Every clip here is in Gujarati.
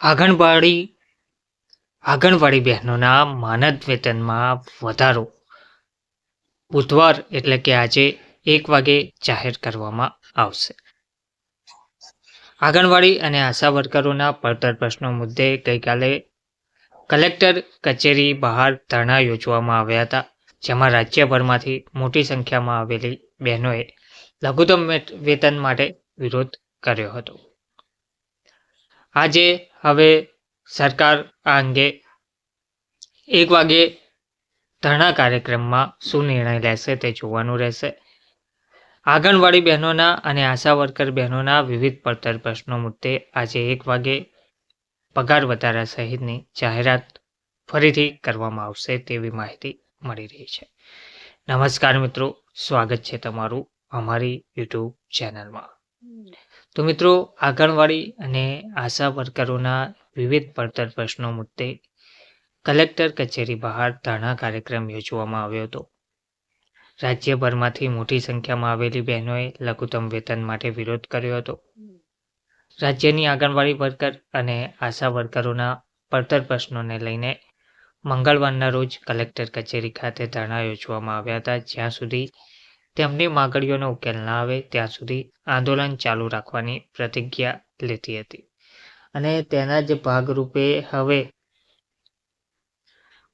આંગણવાડી બહેનોના માનદ વેતનમાં વધારો બુધવાર એટલે કે આજે 1 વાગે જાહેર કરવામાં આવશે. આંગણવાડી અને આશા વર્કરોના પડતર પ્રશ્નો મુદ્દે ગઈકાલે કલેક્ટર કચેરી બહાર ધરણા યોજવામાં આવ્યા હતા, જેમાં રાજ્યભરમાંથી મોટી સંખ્યામાં આવેલી બહેનોએ લઘુત્તમ વેતન માટે વિરોધ કર્યો હતો. આજે હવે સરકાર આ અંગે 1 વાગે ધરણા કાર્યક્રમમાં શું નિર્ણય લેશે તે જોવાનું રહેશે. આંગણવાડી બહેનોના અને આશા વર્કર બહેનોના વિવિધ પડતર પ્રશ્નો મુદ્દે આજે 1 વાગે પગાર વધારા સહિતની જાહેરાત ફરીથી કરવામાં આવશે તેવી માહિતી મળી રહી છે. નમસ્કાર મિત્રો, સ્વાગત છે તમારું અમારી યુટ્યુબ ચેનલમાં. તો મિત્રો, આંગણવાડી અને આશા વર્કરોના વિવિધ પડતર પ્રશ્નો મુદ્દે કલેક્ટર કચેરી બહાર ધરણા કાર્યક્રમ યોજવામાં આવ્યો હતો. રાજ્યભરમાંથી મોટી સંખ્યામાં આવેલી બહેનોએ લઘુત્તમ વેતન માટે વિરોધ કર્યો હતો. રાજ્યની આંગણવાડી વર્કર અને આશા વર્કરોના પડતર પ્રશ્નોને લઈને મંગળવારના રોજ કલેક્ટર કચેરી ખાતે ધરણા યોજવામાં આવ્યા હતા. જ્યાં સુધી તેમની માંગણીઓનો ઉકેલ ના આવે ત્યાં સુધી આંદોલન ચાલુ રાખવાની પ્રતિજ્ઞા લીધી હતી. અને તેના જ ભાગરૂપે હવે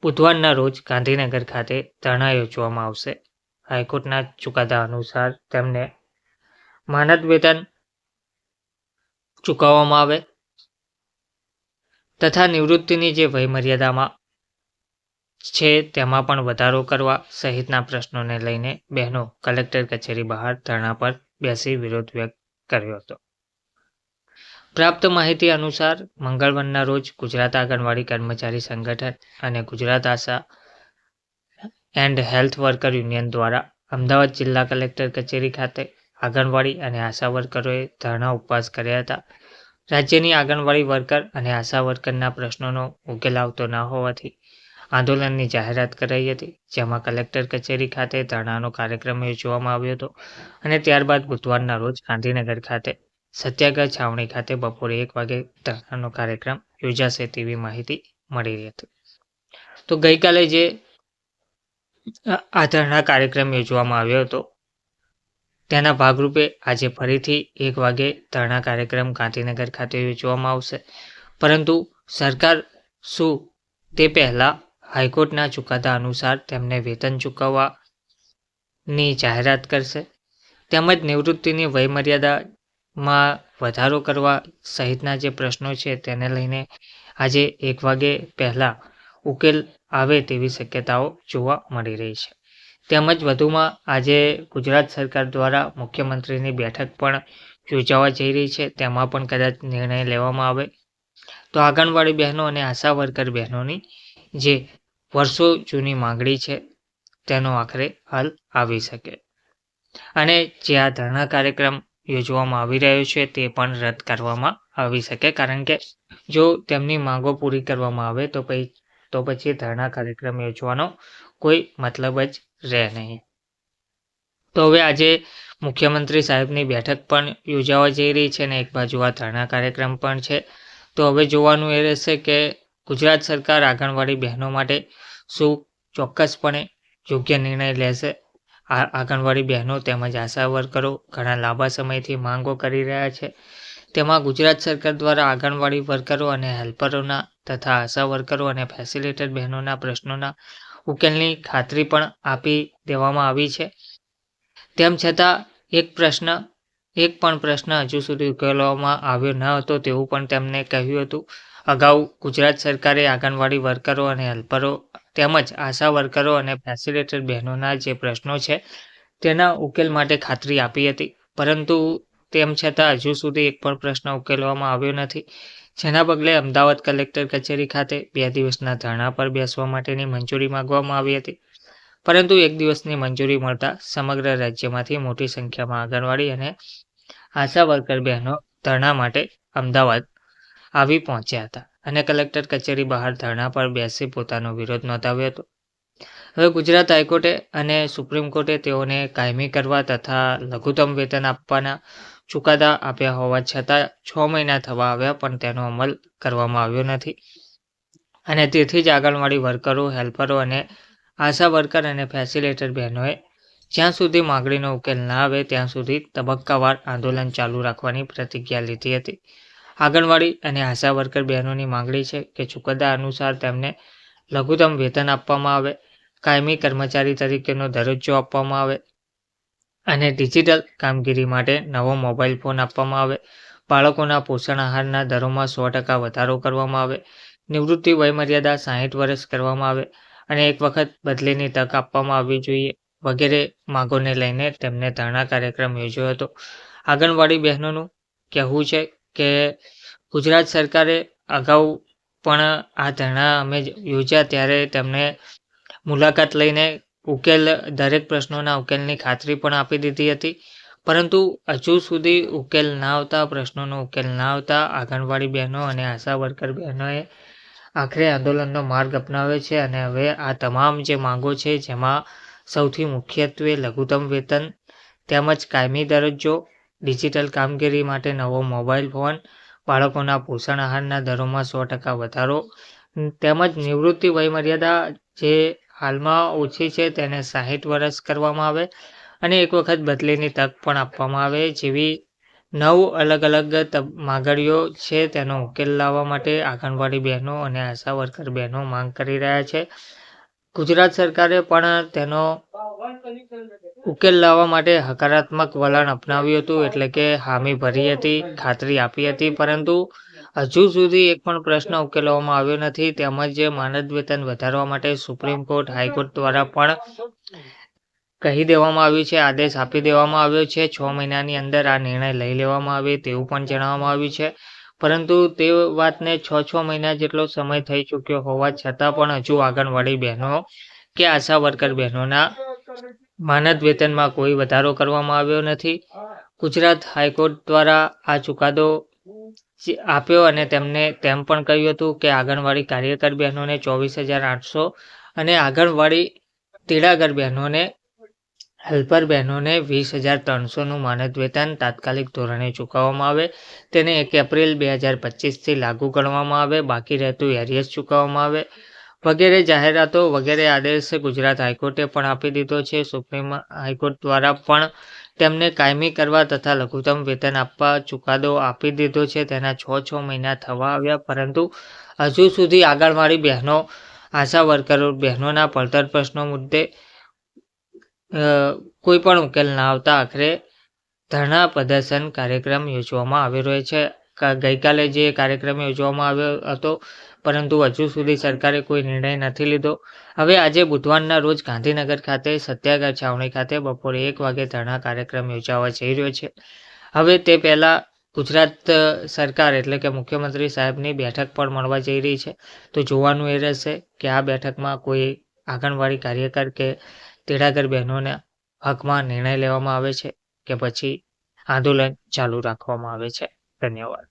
બુધવારના રોજ ગાંધીનગર ખાતે ધરણા યોજવામાં આવશે. હાઈકોર્ટના ચુકાદા અનુસાર તેમને માનદ વેતન ચૂકવવામાં આવે તથા નિવૃત્તિની જે વયમર્યાદામાં છે તેમાં પણ વધારો કરવા સહિતના પ્રશ્નોને લઈને બહેનો કલેક્ટર કચેરી બહાર ધરણા પર બેસી વિરોધ વ્યક્ત કર્યો હતો. પ્રાપ્ત માહિતી અનુસાર મંગળવારના રોજ ગુજરાત આંગણવાડી કર્મચારી સંગઠન અને ગુજરાત આશા એન્ડ હેલ્થ વર્કર યુનિયન દ્વારા અમદાવાદ જિલ્લા કલેક્ટર કચેરી ખાતે આંગણવાડી અને આશા વર્કરોએ ધરણા ઉપવાસ કર્યા હતા. રાજ્યની આંગણવાડી વર્કર અને આશા વર્કરના પ્રશ્નોનો ઉકેલ આવતો ન હોવાથી આંદોલનની જાહેરાત કરાઈ હતી, જેમાં કલેક્ટર કચેરી ખાતે ધરણાનો કાર્યક્રમ યોજવામાં આવ્યો હતો અને ત્યારબાદ બુધવારના રોજ ગાંધીનગર ખાતે સત્યાગ્રહ છાવણી ખાતે બપોરે 1 વાગે ધરણાનો કાર્યક્રમ યોજાશે તેવી માહિતી મળી રહી હતી. તો ગઈકાલે જે આ ધરણા કાર્યક્રમ યોજવામાં આવ્યો હતો તેના ભાગરૂપે આજે ફરીથી 1 વાગે ધરણા કાર્યક્રમ ગાંધીનગર ખાતે યોજવામાં આવશે. પરંતુ સરકાર શું તે પહેલા હાઈકોર્ટના ચુકાદા અનુસાર તેમને વેતન ચૂકવવાની જાહેરાત કરશે તેમજ નિવૃત્તિની વયમર્યાદામાં વધારો કરવા સહિતના જે પ્રશ્નો છે તેને લઈને આજે 1 વાગે પહેલા ઉકેલ આવે તેવી શક્યતાઓ જોવા મળી રહી છે. તેમજ વધુમાં આજે ગુજરાત સરકાર દ્વારા મુખ્યમંત્રીની બેઠક પણ યોજાવા જઈ રહી છે, તેમાં પણ કદાચ નિર્ણય લેવામાં આવે તો આંગણવાડી બહેનો અને આશા વર્કર બહેનોની જે વર્ષો જૂની માંગણી છે તેનો આખરે હલ આવી શકે. અને જે આ ધરણા કાર્યક્રમ યોજવામાં આવી રહ્યો છે તે પણ રદ કરવામાં આવી શકે, કારણ કે જો તેમની માંગો પૂરી કરવામાં આવે તો પછી ધરણા કાર્યક્રમ યોજવાનો કોઈ મતલબ જ રહે નહીં. તો હવે આજે મુખ્યમંત્રી સાહેબની બેઠક પણ યોજાવા જઈ રહી છે અને એક બાજુ આ ધરણા કાર્યક્રમ પણ છે. તો હવે જોવાનું એ રહેશે કે ગુજરાત સરકાર આંગણવાડી બહેનો માટે શું ચોક્કસપણે યોગ્ય નિર્ણય લેશે. આંગણવાડી બહેનો તેમજ આશા વર્કરો ઘણા લાંબા સમયથી માંગો કરી રહ્યા છે. તેમાં ગુજરાત સરકાર દ્વારા આંગણવાડી વર્કરો અને હેલ્પરોના તથા આશા વર્કરો અને ફેસિલિટેટર બહેનોના પ્રશ્નોના ઉકેલની ખાતરી પણ આપી દેવામાં આવી છે. તેમ છતાં એક પણ પ્રશ્ન હજુ સુધી ઉકેલવામાં આવ્યો ન હતો તેવું પણ તેમણે કહ્યું હતું. અગાઉ ગુજરાત સરકારે આંગણવાડી વર્કરો અને હેલ્પરો તેમજ આશા વર્કરો અને ફેસિલિટેટર બહેનોના જે પ્રશ્નો છે તેના ઉકેલ માટે ખાતરી આપી હતી, પરંતુ તેમ છતાં હજુ સુધી એક પણ પ્રશ્ન ઉકેલવામાં આવ્યો નથી, જેના પગલે અમદાવાદ કલેક્ટર કચેરી ખાતે 2 દિવસના ધરણા પર બેસવા માટેની મંજૂરી માંગવામાં આવી હતી. પરંતુ 1 દિવસની મંજૂરી મળતા સમગ્ર રાજ્યમાંથી મોટી સંખ્યામાં આંગણવાડી અને આશા વર્કર બહેનો ધરણા માટે અમદાવાદ આવી પહોંચ્યા હતા અને કલેક્ટર કચેરી બહાર ધરણા પર બેસી પોતાનો વિરોધ નોંધાવ્યો હતો. હવે ગુજરાત હાઈકોર્ટે અને સુપ્રીમ કોર્ટે તેઓને કાયમી કરવા તથા લઘુત્તમ વેતન આપવાના ચુકાદા આપ્યા હોવા છતાં 6 મહિના થવા આવ્યા પણ તેનો અમલ કરવામાં આવ્યો નથી અને તેથી જ આંગણવાડી વર્કરો, હેલ્પરો અને આશા વર્કર અને ફેસિલિટેટર બહેનોએ જ્યાં સુધી માગણીનો ઉકેલ ના આવે ત્યાં સુધી તબક્કાવાર આંદોલન ચાલુ રાખવાની પ્રતિજ્ઞા લીધી હતી. આંગણવાડી અને આશા વર્કર બહેનોની માંગણી છે કે ચુકાદા અનુસાર તેમને લઘુત્તમ વેતન આપવામાં આવે, કાયમી કર્મચારી તરીકેનો દરજ્જો આપવામાં આવે અને ડિજિટલ કામગીરી માટે નવો મોબાઈલ ફોન આપવામાં આવે. બાળકોના પોષણ આહારના દરોમાં 100% વધારો કરવામાં આવે. નિવૃત્તિ વયમર્યાદા 60 વર્ષ કરવામાં આવે અને એક વખત બદલીની તક આપવામાં આવવી જોઈએ વગેરે માંગોને લઈને તેમને ધરણા કાર્યક્રમ યોજ્યો હતો. આંગણવાડી બહેનોનું કહેવું છે કે ગુજરાત સરકારે અગાઉ પણ આ ધરણા અમે યોજ્યા ત્યારે તેમને મુલાકાત લઈને દરેક પ્રશ્નોના ઉકેલની ખાતરી પણ આપી દીધી હતી, પરંતુ હજુ સુધી ઉકેલ ના આવતા, પ્રશ્નોનો ઉકેલ ના આવતા આંગણવાડી બહેનો અને આશા વર્કર બહેનોએ આખરે આંદોલનનો માર્ગ અપનાવ્યો છે અને હવે આ તમામ જે માંગો છે જેમાં સૌથી મુખ્યત્વે લઘુત્તમ વેતન તેમજ કાયમી દરજ્જો, ડિજિટલ કામગીરી માટે નવો મોબાઈલ ફોન, બાળકોના પોષણ આહારના દરોમાં 100% વધારો તેમજ નિવૃત્તિ વયમર્યાદા જે હાલમાં ઓછી છે તેને 60 વર્ષ કરવામાં આવે અને એક વખત બદલીની તક પણ આપવામાં આવે જેવી 9 અલગ અલગ માંગણીઓ છે તેનો ઉકેલ લાવવા માટે આંગણવાડી બહેનો અને આશા વર્કર બહેનો માંગ કરી રહ્યા છે. ગુજરાત સરકારે પણ તેનો ઉકેલ લાવવા માટે હકારાત્મક વલણ અપનાવ્યું હતું, એટલે કે હામી ભરી હતી, ખાતરી આપી હતી, પરંતુ હજુ સુધી એક પણ પ્રશ્ન ઉકેલવામાં આવ્યો નથી. તેમજ માનદ વેતન વધારવા માટે સુપ્રીમ કોર્ટ, હાઈકોર્ટ દ્વારા પણ કહી દેવામાં આવ્યું છે, આદેશ આપી દેવામાં આવ્યો છે 6 મહિનાની અંદર આ નિર્ણય લઈ લેવામાં આવે તેવું પણ જણાવવામાં આવ્યું છે, પરંતુ તે વાતને 6 મહિના જેટલો સમય થઈ ચૂક્યો હોવા છતાં પણ હજુ આંગણવાડી બહેનો કે આશા વર્કર બહેનોના માનદ વેતનમાં કોઈ વધારો કરવામાં આવ્યો નથી. ગુજરાત હાઈકોર્ટ દ્વારા આ ચુકાદો આપ્યો અને તેમને તેમ પણ કહ્યું હતું કે આંગણવાડી કાર્યકર બહેનોને 24,800 અને આંગણવાડી તેડાગર બહેનોને, હેલ્પર બહેનોને 20,300નું માનદ વેતન તાત્કાલિક ધોરણે ચૂકવવામાં આવે, તેને 1 એપ્રિલ 2025થી લાગુ ગણવામાં આવે, બાકી રહેતું એરિયર્સ ચૂકવવામાં આવે વગેરે જાહેરાતો વગેરે આદેશ ગુજરાત હાઈકોર્ટે પણ આપી દીધો છે. સુપ્રીમ હાઈકોર્ટ દ્વારા પણ તેમને કાયમી કરવા તથા લઘુત્તમ વેતન આપવા ચુકાદો આપી દીધો છે. તેના 6 મહિના થવા આવ્યા, પરંતુ હજુ સુધી આંગણવાડી બહેનો, આશા વર્કરો બહેનોના પડતર પ્રશ્નો મુદ્દે કોઈ પણ ઉકેલ ના આવતા આખરે ધરણા પ્રદર્શન કાર્યક્રમ યોજવામાં આવી રહ્યો છે. ગઈકાલે જે કાર્યક્રમ યોજવામાં આવ્યો હતો, પરંતુ હજુ સુધી સરકારે કોઈ નિર્ણય નથી લીધો. હવે આજે બુધવારના રોજ ગાંધીનગર ખાતે સત્યાગ્રહ છાવણી ખાતે બપોરે 1 વાગે ધરણા કાર્યક્રમ યોજાવા જઈ રહ્યો છે. હવે તે પહેલાં ગુજરાત સરકાર એટલે કે મુખ્યમંત્રી સાહેબની બેઠક પણ મળવા જઈ રહી છે, તો જોવાનું એ રહેશે કે આ બેઠકમાં કોઈ આંગણવાડી કાર્યકર કે તેડાગર બહેનોના હકમાં નિર્ણય લેવામાં આવે છે કે પછી આંદોલન ચાલુ રાખવામાં આવે છે. ધન્યવાદ.